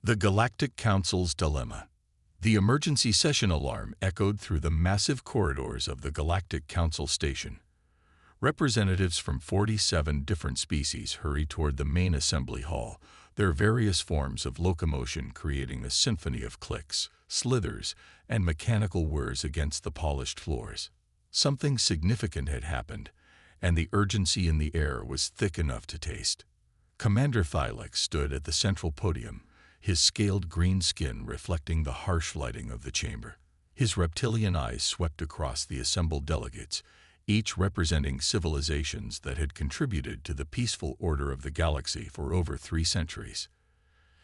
The Galactic Council's Dilemma. The emergency session alarm echoed through the massive corridors of the Galactic Council station. Representatives from 47 different species hurried toward the main assembly hall, their various forms of locomotion creating a symphony of clicks, slithers, and mechanical whirs against the polished floors. Something significant had happened, and the urgency in the air was thick enough to taste. Commander Thylex stood at the central podium, his scaled green skin reflecting the harsh lighting of the chamber. His reptilian eyes swept across the assembled delegates, each representing civilizations that had contributed to the peaceful order of the galaxy for over 3 centuries.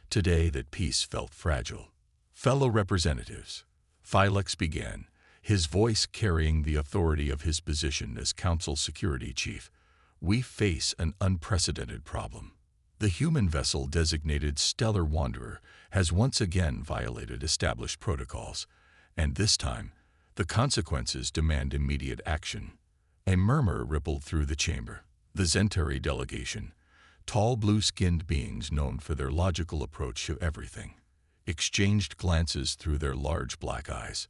Today that peace felt fragile. Fellow representatives, Thylex began, his voice carrying the authority of his position as Council Security Chief. We face an unprecedented problem. The human vessel designated Stellar Wanderer has once again violated established protocols, and this time, the consequences demand immediate action. A murmur rippled through the chamber. The Zentari delegation, tall blue-skinned beings known for their logical approach to everything, exchanged glances through their large black eyes.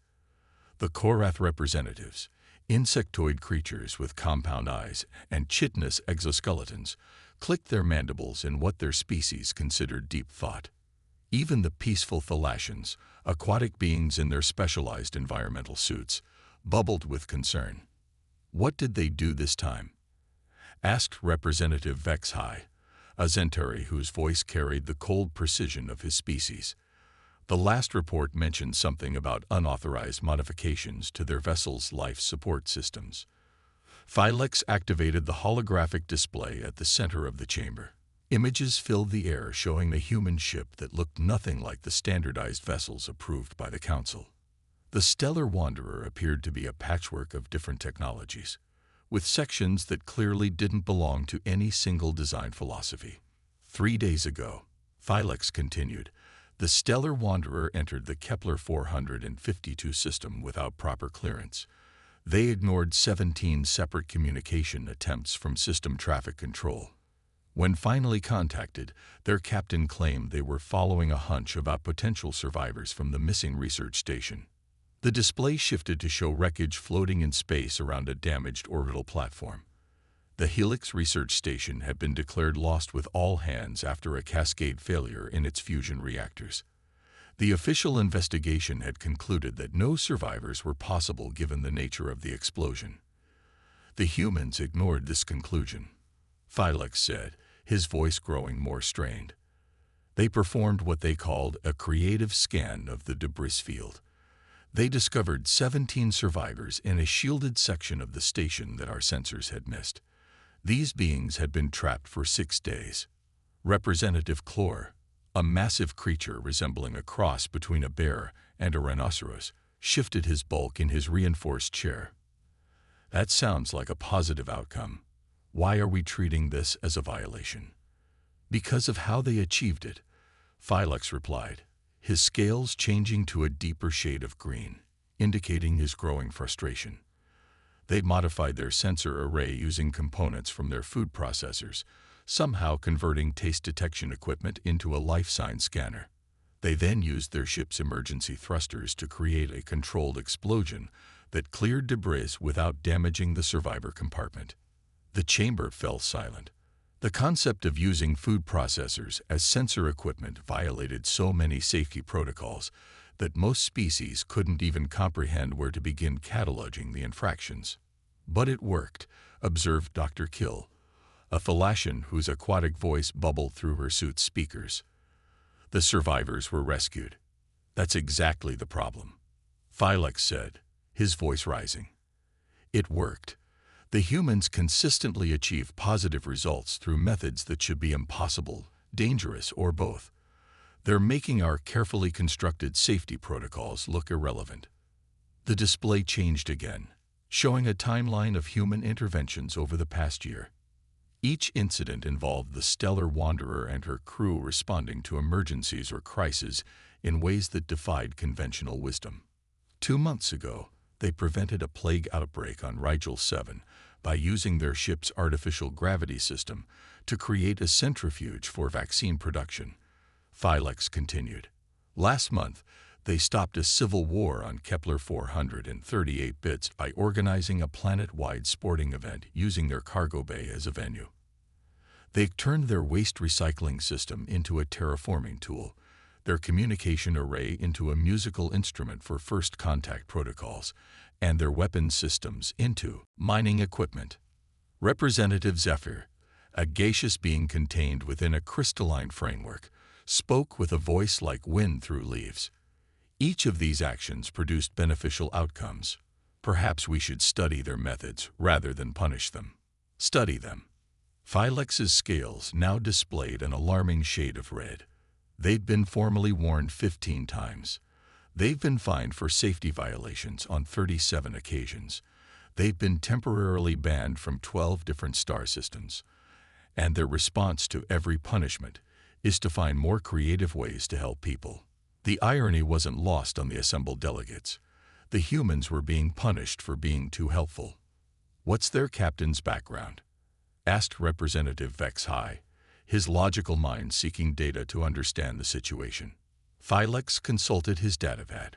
The Korath representatives, insectoid creatures with compound eyes and chitinous exoskeletons, clicked their mandibles in what their species considered deep thought. Even the peaceful Thalassians, aquatic beings in their specialized environmental suits, bubbled with concern. What did they do this time? Asked Representative Vexhai, a Zentari whose voice carried the cold precision of his species. The last report mentioned something about unauthorized modifications to their vessel's life support systems. Thylex activated the holographic display at the center of the chamber. Images filled the air showing a human ship that looked nothing like the standardized vessels approved by the Council. The Stellar Wanderer appeared to be a patchwork of different technologies, with sections that clearly didn't belong to any single design philosophy. 3 days ago, Thylex continued, the Stellar Wanderer entered the Kepler 452 system without proper clearance. They ignored 17 separate communication attempts from system traffic control. When finally contacted, their captain claimed they were following a hunch about potential survivors from the missing research station. The display shifted to show wreckage floating in space around a damaged orbital platform. The Helix research station had been declared lost with all hands after a cascade failure in its fusion reactors. The official investigation had concluded that no survivors were possible given the nature of the explosion. The humans ignored this conclusion, Thylex said, his voice growing more strained. They performed what they called a creative scan of the debris field. They discovered 17 survivors in a shielded section of the station that our sensors had missed. These beings had been trapped for 6 days. Representative Clore, a massive creature resembling a cross between a bear and a rhinoceros, shifted his bulk in his reinforced chair. That sounds like a positive outcome. Why are we treating this as a violation? Because of how they achieved it, Thylex replied, his scales changing to a deeper shade of green, indicating his growing frustration. They'd modified their sensor array using components from their food processors, somehow converting taste detection equipment into a life sign scanner. They then used their ship's emergency thrusters to create a controlled explosion that cleared debris without damaging the survivor compartment. The chamber fell silent. The concept of using food processors as sensor equipment violated so many safety protocols that most species couldn't even comprehend where to begin cataloging the infractions. But it worked, observed Dr. Kill, a Thalassian whose aquatic voice bubbled through her suit's speakers. The survivors were rescued. That's exactly the problem, Thylex said, his voice rising. It worked. The humans consistently achieve positive results through methods that should be impossible, dangerous, or both. They're making our carefully constructed safety protocols look irrelevant. The display changed again, showing a timeline of human interventions over the past year. Each incident involved the Stellar Wanderer and her crew responding to emergencies or crises in ways that defied conventional wisdom. 2 months ago, they prevented a plague outbreak on Rigel 7 by using their ship's artificial gravity system to create a centrifuge for vaccine production. Philex continued. Last month, they stopped a civil war on Kepler 438 bits by organizing a planet-wide sporting event using their cargo bay as a venue. They turned their waste recycling system into a terraforming tool, their communication array into a musical instrument for first contact protocols, and their weapons systems into mining equipment. Representative Zephyr, a gaseous being contained within a crystalline framework, spoke with a voice like wind through leaves. Each of these actions produced beneficial outcomes. Perhaps we should study their methods rather than punish them. Study them. Phylex's scales now displayed an alarming shade of red. They'd been formally warned 15 times. They've been fined for safety violations on 37 occasions. They've been temporarily banned from 12 different star systems. And their response to every punishment is to find more creative ways to help people. The irony wasn't lost on the assembled delegates. The humans were being punished for being too helpful. What's their captain's background? Asked Representative Vex High, his logical mind seeking data to understand the situation. Philex consulted his datapad.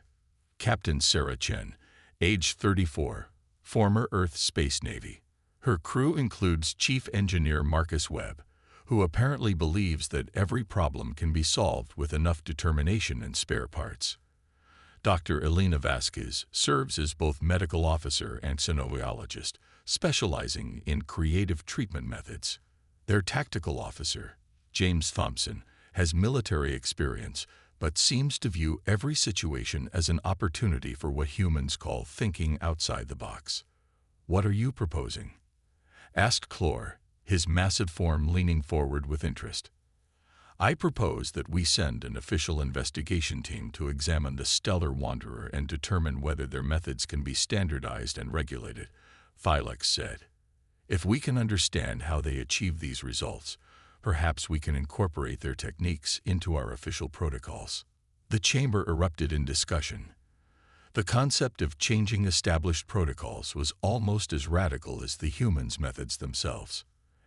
Captain Sarah Chen, age 34, former Earth Space Navy. Her crew includes Chief Engineer Marcus Webb, who apparently believes that every problem can be solved with enough determination and spare parts. Dr. Elena Vasquez serves as both medical officer and xenobiologist, specializing in creative treatment methods. Their tactical officer, James Thompson, has military experience but seems to view every situation as an opportunity for what humans call thinking outside the box. What are you proposing? Asked Clore, his massive form leaning forward with interest. I propose that we send an official investigation team to examine the Stellar Wanderer and determine whether their methods can be standardized and regulated, Philex said. If we can understand how they achieve these results, perhaps we can incorporate their techniques into our official protocols. The chamber erupted in discussion. The concept of changing established protocols was almost as radical as the humans' methods themselves.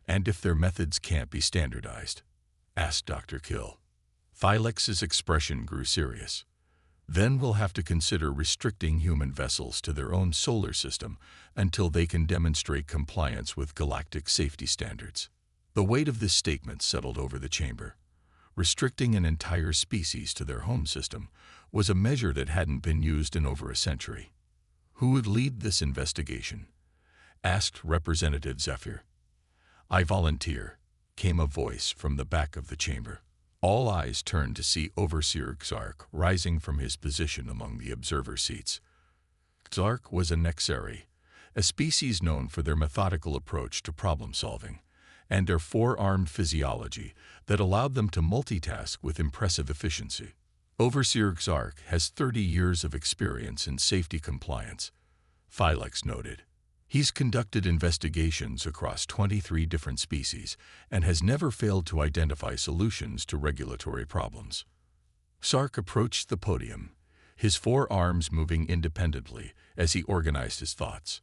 And if their methods can't be standardized? Asked Dr. Kill. Phylex's expression grew serious. Then we'll have to consider restricting human vessels to their own solar system until they can demonstrate compliance with galactic safety standards. The weight of this statement settled over the chamber. Restricting an entire species to their home system was a measure that hadn't been used in over a century. Who would lead this investigation? Asked Representative Zephyr. I volunteer, came a voice from the back of the chamber. All eyes turned to see Overseer Xark rising from his position among the observer seats. Xark was a Nexari, a species known for their methodical approach to problem-solving, and their four-armed physiology that allowed them to multitask with impressive efficiency. Overseer Xark has 30 years of experience in safety compliance, Philex noted. He's conducted investigations across 23 different species and has never failed to identify solutions to regulatory problems. Sark approached the podium, his four arms moving independently as he organized his thoughts.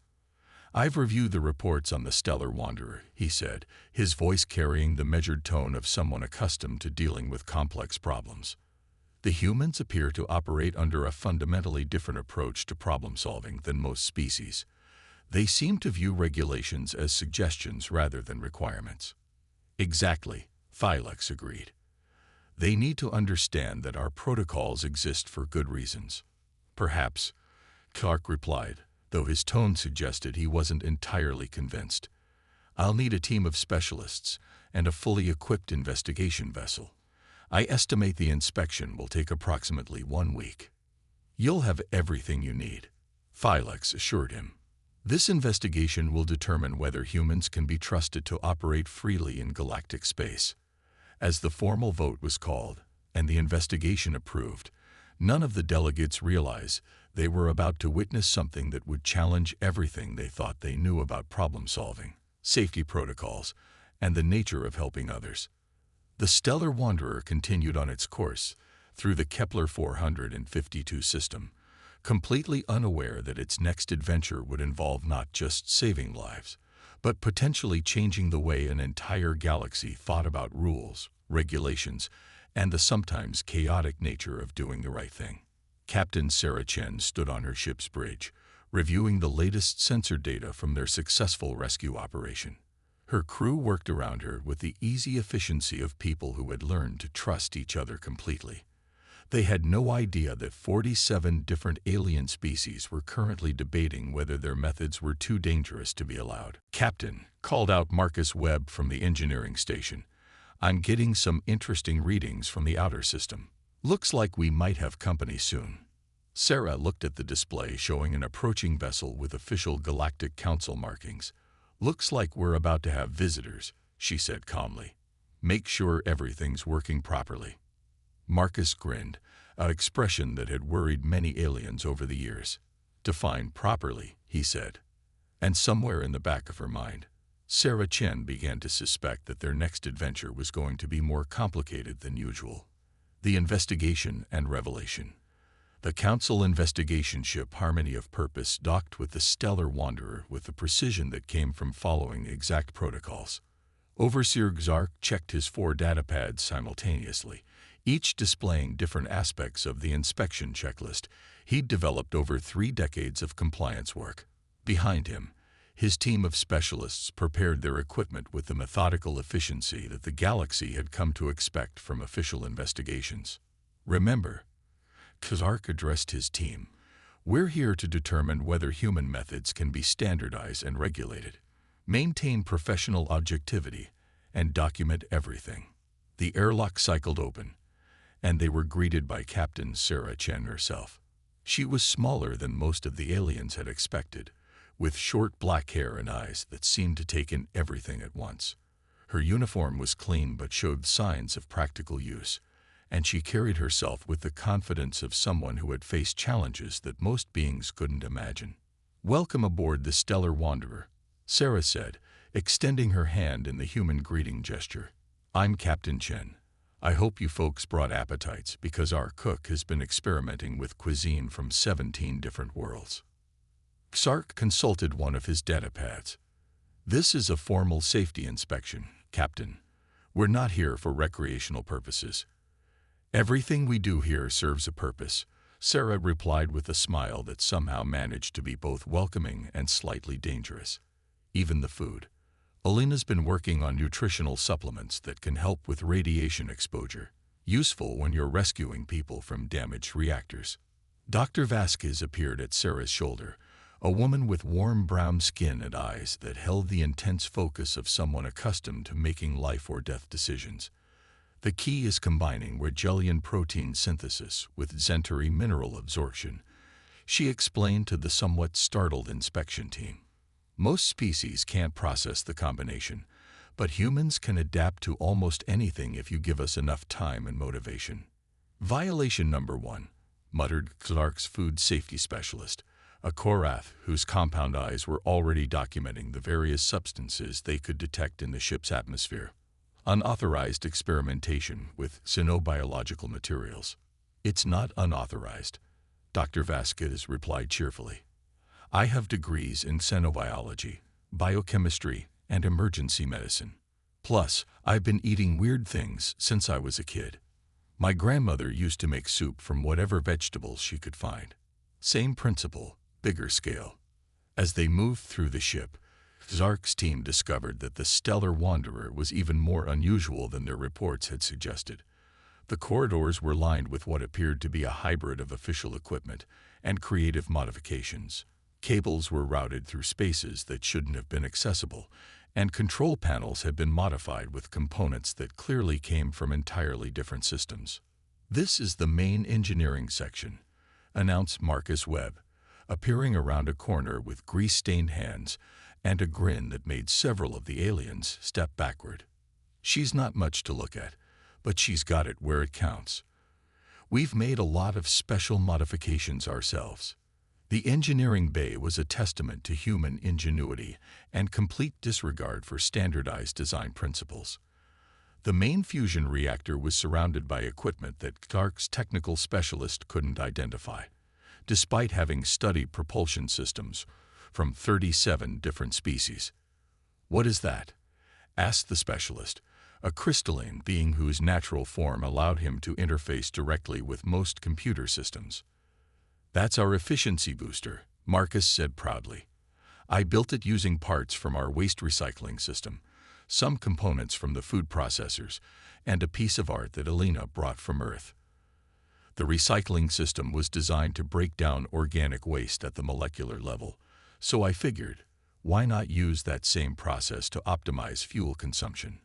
I've reviewed the reports on the Stellar Wanderer, he said, his voice carrying the measured tone of someone accustomed to dealing with complex problems. The humans appear to operate under a fundamentally different approach to problem-solving than most species. They seem to view regulations as suggestions rather than requirements. Exactly, Philex agreed. They need to understand that our protocols exist for good reasons. Perhaps, Clark replied, though his tone suggested he wasn't entirely convinced. I'll need a team of specialists and a fully equipped investigation vessel. I estimate the inspection will take approximately 1 week. You'll have everything you need, Philex assured him. This investigation will determine whether humans can be trusted to operate freely in galactic space. As the formal vote was called and the investigation approved, none of the delegates realized they were about to witness something that would challenge everything they thought they knew about problem-solving, safety protocols, and the nature of helping others. The Stellar Wanderer continued on its course through the Kepler 452 system, completely unaware that its next adventure would involve not just saving lives, but potentially changing the way an entire galaxy thought about rules, regulations, and the sometimes chaotic nature of doing the right thing. Captain Sarah Chen stood on her ship's bridge, reviewing the latest sensor data from their successful rescue operation. Her crew worked around her with the easy efficiency of people who had learned to trust each other completely. They had no idea that 47 different alien species were currently debating whether their methods were too dangerous to be allowed. "Captain," called out Marcus Webb from the engineering station, "I'm getting some interesting readings from the outer system. Looks like we might have company soon." Sarah looked at the display showing an approaching vessel with official Galactic Council markings. "Looks like we're about to have visitors," she said calmly. "Make sure everything's working properly." Marcus grinned, an expression that had worried many aliens over the years. "Define properly," he said. And somewhere in the back of her mind, Sarah Chen began to suspect that their next adventure was going to be more complicated than usual. The investigation and revelation. The Council investigation ship Harmony of Purpose docked with the Stellar Wanderer with the precision that came from following exact protocols. Overseer Xark checked his 4 datapads simultaneously, each displaying different aspects of the inspection checklist he'd developed over 3 decades of compliance work. Behind him, his team of specialists prepared their equipment with the methodical efficiency that the galaxy had come to expect from official investigations. "Remember," Xark addressed his team, "we're here to determine whether human methods can be standardized and regulated. Maintain professional objectivity and document everything." The airlock cycled open, and they were greeted by Captain Sarah Chen herself. She was smaller than most of the aliens had expected, with short black hair and eyes that seemed to take in everything at once. Her uniform was clean but showed signs of practical use, and she carried herself with the confidence of someone who had faced challenges that most beings couldn't imagine. "Welcome aboard the Stellar Wanderer," Sarah said, extending her hand in the human greeting gesture. "I'm Captain Chen. I hope you folks brought appetites because our cook has been experimenting with cuisine from 17 different worlds." Xark consulted one of his datapads. "This is a formal safety inspection, Captain. We're not here for recreational purposes." "Everything we do here serves a purpose," Sarah replied with a smile that somehow managed to be both welcoming and slightly dangerous. "Even the food. Alina's been working on nutritional supplements that can help with radiation exposure, useful when you're rescuing people from damaged reactors." Dr. Vasquez appeared at Sarah's shoulder, a woman with warm brown skin and eyes that held the intense focus of someone accustomed to making life-or-death decisions. "The key is combining Regellian protein synthesis with Zentari mineral absorption," she explained to the somewhat startled inspection team. "Most species can't process the combination, but humans can adapt to almost anything if you give us enough time and motivation." "Violation number 1, muttered Xark's food safety specialist, a Korath whose compound eyes were already documenting the various substances they could detect in the ship's atmosphere. "Unauthorized experimentation with xenobiological materials." "It's not unauthorized," Dr. Vasquez replied cheerfully. "I have degrees in xenobiology, biochemistry, and emergency medicine. Plus, I've been eating weird things since I was a kid. My grandmother used to make soup from whatever vegetables she could find. Same principle, bigger scale." As they moved through the ship, Xark's team discovered that the Stellar Wanderer was even more unusual than their reports had suggested. The corridors were lined with what appeared to be a hybrid of official equipment and creative modifications. Cables were routed through spaces that shouldn't have been accessible, and control panels had been modified with components that clearly came from entirely different systems. "This is the main engineering section," announced Marcus Webb, appearing around a corner with grease-stained hands and a grin that made several of the aliens step backward. "She's not much to look at, but she's got it where it counts. We've made a lot of special modifications ourselves." The engineering bay was a testament to human ingenuity and complete disregard for standardized design principles. The main fusion reactor was surrounded by equipment that Xark's technical specialist couldn't identify, despite having studied propulsion systems from 37 different species. "What is that?" asked the specialist, a crystalline being whose natural form allowed him to interface directly with most computer systems. "That's our efficiency booster," Marcus said proudly. "I built it using parts from our waste recycling system, some components from the food processors, and a piece of art that Alina brought from Earth. The recycling system was designed to break down organic waste at the molecular level, so I figured, why not use that same process to optimize fuel consumption?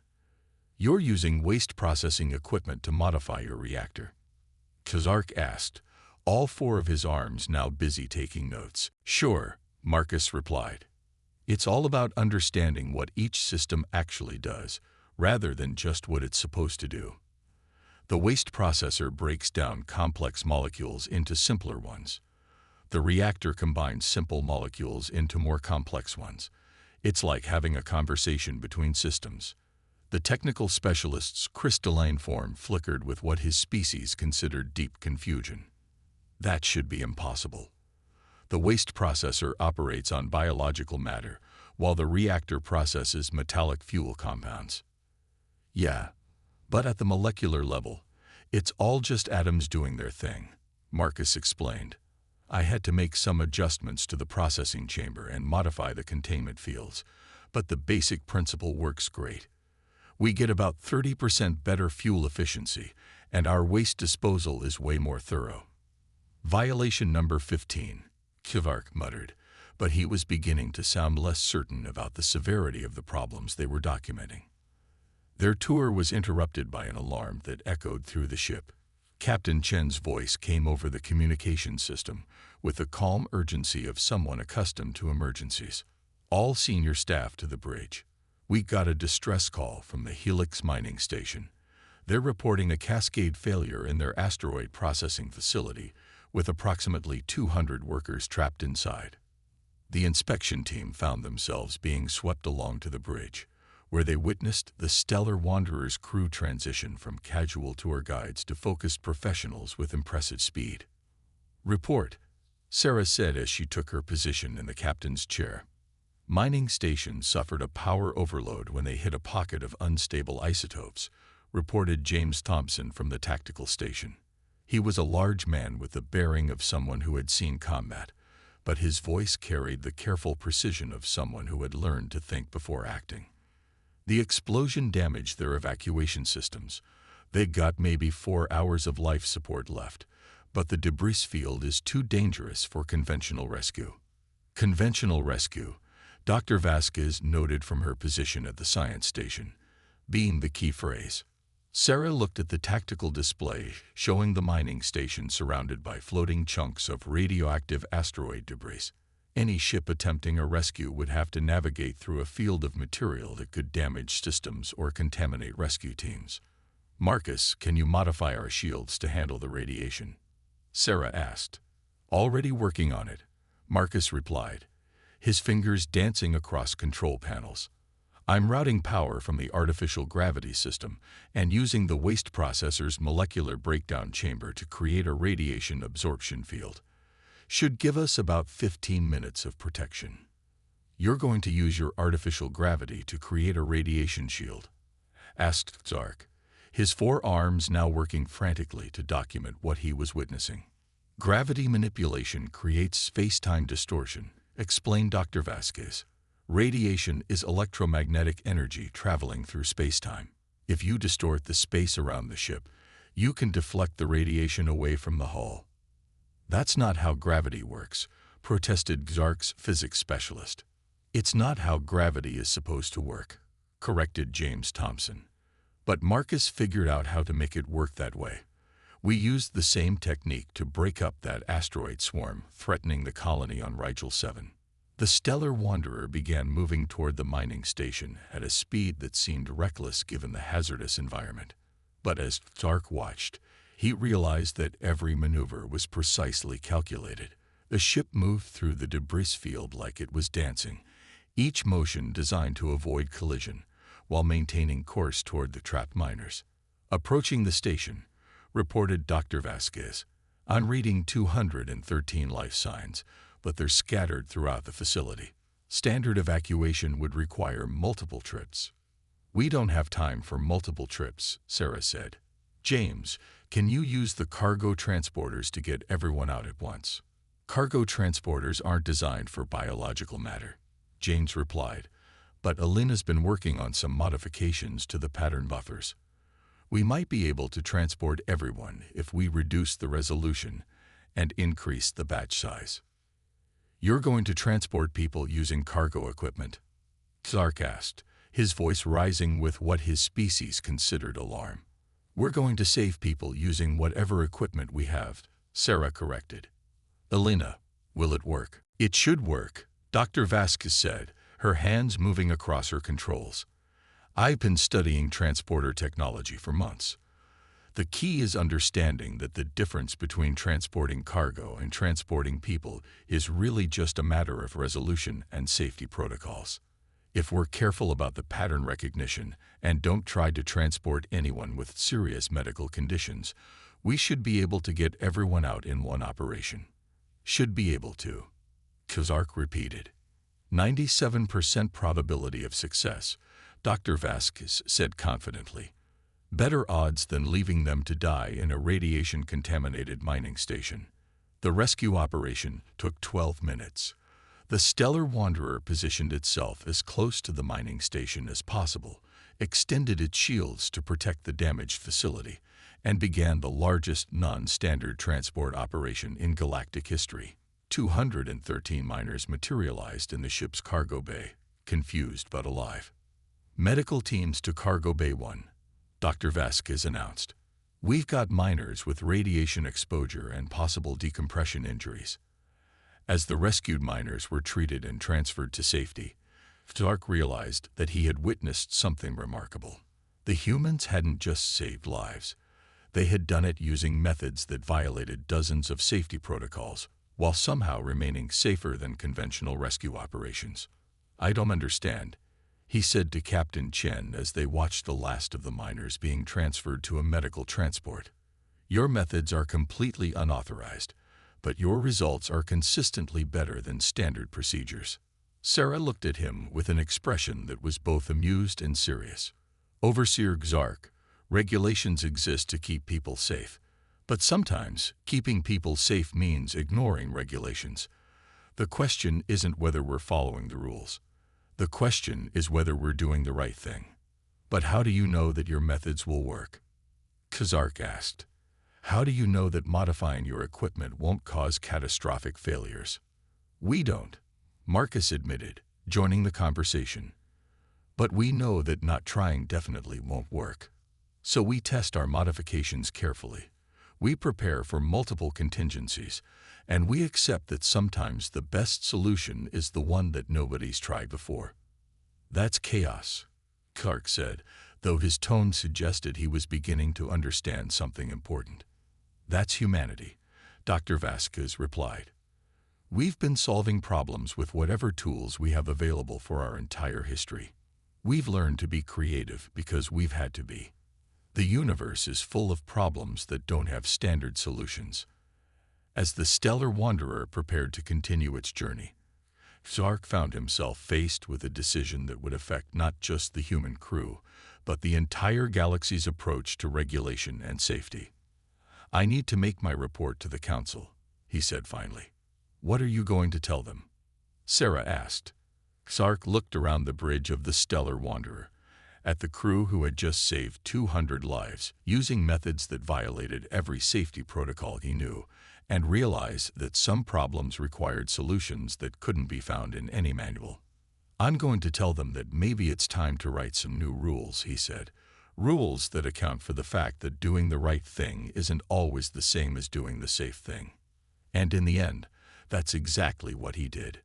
You're using waste processing equipment to modify your reactor?" Zark asked, all four of his arms now busy taking notes. "Sure," Marcus replied. "It's all about understanding what each system actually does, rather than just what it's supposed to do. The waste processor breaks down complex molecules into simpler ones. The reactor combines simple molecules into more complex ones. It's like having a conversation between systems." The technical specialist's crystalline form flickered with what his species considered deep confusion. "That should be impossible. The waste processor operates on biological matter, while the reactor processes metallic fuel compounds." "Yeah, but at the molecular level, it's all just atoms doing their thing," Marcus explained. "I had to make some adjustments to the processing chamber and modify the containment fields, but the basic principle works great. We get about 30% better fuel efficiency, and our waste disposal is way more thorough." "Violation number 15, Kivark muttered, but he was beginning to sound less certain about the severity of the problems they were documenting. Their tour was interrupted by an alarm that echoed through the ship. Captain Chen's voice came over the communication system with the calm urgency of someone accustomed to emergencies. "All senior staff to the bridge. We got a distress call from the Helix mining station. They're reporting a cascade failure in their asteroid processing facility, with approximately 200 workers trapped inside." The inspection team found themselves being swept along to the bridge, where they witnessed the Stellar Wanderer's crew transition from casual tour guides to focused professionals with impressive speed. "Report," Sarah said as she took her position in the captain's chair. "Mining station suffered a power overload when they hit a pocket of unstable isotopes," reported James Thompson from the tactical station. He was a large man with the bearing of someone who had seen combat, but his voice carried the careful precision of someone who had learned to think before acting. "The explosion damaged their evacuation systems. They got maybe 4 hours of life support left, but the debris field is too dangerous for conventional rescue." Conventional rescue, Dr. Vasquez noted from her position at the science station, being the key phrase. Sarah looked at the tactical display showing the mining station surrounded by floating chunks of radioactive asteroid debris. Any ship attempting a rescue would have to navigate through a field of material that could damage systems or contaminate rescue teams. "Marcus, can you modify our shields to handle the radiation?" Sarah asked. "Already working on it," Marcus replied, his fingers dancing across control panels. "I'm routing power from the artificial gravity system and using the waste processor's molecular breakdown chamber to create a radiation absorption field. Should give us about 15 minutes of protection." "You're going to use your artificial gravity to create a radiation shield?" asked Zark, his 4 arms now working frantically to document what he was witnessing. "Gravity manipulation creates space-time distortion," explained Dr. Vasquez. "Radiation is electromagnetic energy traveling through space-time. If you distort the space around the ship, you can deflect the radiation away from the hull." "That's not how gravity works," protested Zark's physics specialist. "It's not how gravity is supposed to work," corrected James Thompson. "But Marcus figured out how to make it work that way. We used the same technique to break up that asteroid swarm threatening the colony on Rigel 7. The Stellar Wanderer began moving toward the mining station at a speed that seemed reckless given the hazardous environment. But as Zark watched, he realized that every maneuver was precisely calculated. The ship moved through the debris field like it was dancing, each motion designed to avoid collision, while maintaining course toward the trapped miners. "Approaching the station," reported Dr. Vasquez. "I'm reading 213 life signs, but they're scattered throughout the facility. Standard evacuation would require multiple trips." We don't have time for multiple trips, Sarah said. James, can you use the cargo transporters to get everyone out at once? Cargo transporters aren't designed for biological matter, James replied, but Alina's been working on some modifications to the pattern buffers. We might be able to transport everyone if we reduce the resolution and increase the batch size. You're going to transport people using cargo equipment? Zark asked, his voice rising with what his species considered alarm. We're going to save people using whatever equipment we have, Sarah corrected. Alina, will it work? It should work, Dr. Vasquez said, her hands moving across her controls. I've been studying transporter technology for months. The key is understanding that the difference between transporting cargo and transporting people is really just a matter of resolution and safety protocols. If we're careful about the pattern recognition and don't try to transport anyone with serious medical conditions, we should be able to get everyone out in one operation. Should be able to, Zark repeated. 97% probability of success, Dr. Vasquez said confidently. Better odds than leaving them to die in a radiation-contaminated mining station. The rescue operation took 12 minutes. The Stellar Wanderer positioned itself as close to the mining station as possible, extended its shields to protect the damaged facility, and began the largest non-standard transport operation in galactic history. 213 miners materialized in the ship's cargo bay, confused but alive. Medical teams to Cargo Bay 1, Dr. Vasquez announced. We've got miners with radiation exposure and possible decompression injuries. As the rescued miners were treated and transferred to safety, Zark realized that he had witnessed something remarkable. The humans hadn't just saved lives. They had done it using methods that violated dozens of safety protocols, while somehow remaining safer than conventional rescue operations. I don't understand, he said to Captain Chen as they watched the last of the miners being transferred to a medical transport. Your methods are completely unauthorized, but your results are consistently better than standard procedures. Sarah looked at him with an expression that was both amused and serious. Overseer Zark, regulations exist to keep people safe, but sometimes keeping people safe means ignoring regulations. The question isn't whether we're following the rules. The question is whether we're doing the right thing. But how do you know that your methods will work? Zark asked. How do you know that modifying your equipment won't cause catastrophic failures? We don't, Marcus admitted, joining the conversation. But we know that not trying definitely won't work. So we test our modifications carefully. We prepare for multiple contingencies, and we accept that sometimes the best solution is the one that nobody's tried before. That's chaos, Clark said, though his tone suggested he was beginning to understand something important. That's humanity, Dr. Vasquez replied. We've been solving problems with whatever tools we have available for our entire history. We've learned to be creative because we've had to be. The universe is full of problems that don't have standard solutions. As the Stellar Wanderer prepared to continue its journey, Zark found himself faced with a decision that would affect not just the human crew, but the entire galaxy's approach to regulation and safety. I need to make my report to the Council, he said finally. What are you going to tell them? Sarah asked. Zark looked around the bridge of the Stellar Wanderer, at the crew who had just saved 200 lives using methods that violated every safety protocol he knew, and realized that some problems required solutions that couldn't be found in any manual. I'm going to tell them that maybe it's time to write some new rules, he said. Rules that account for the fact that doing the right thing isn't always the same as doing the safe thing. And in the end, that's exactly what he did.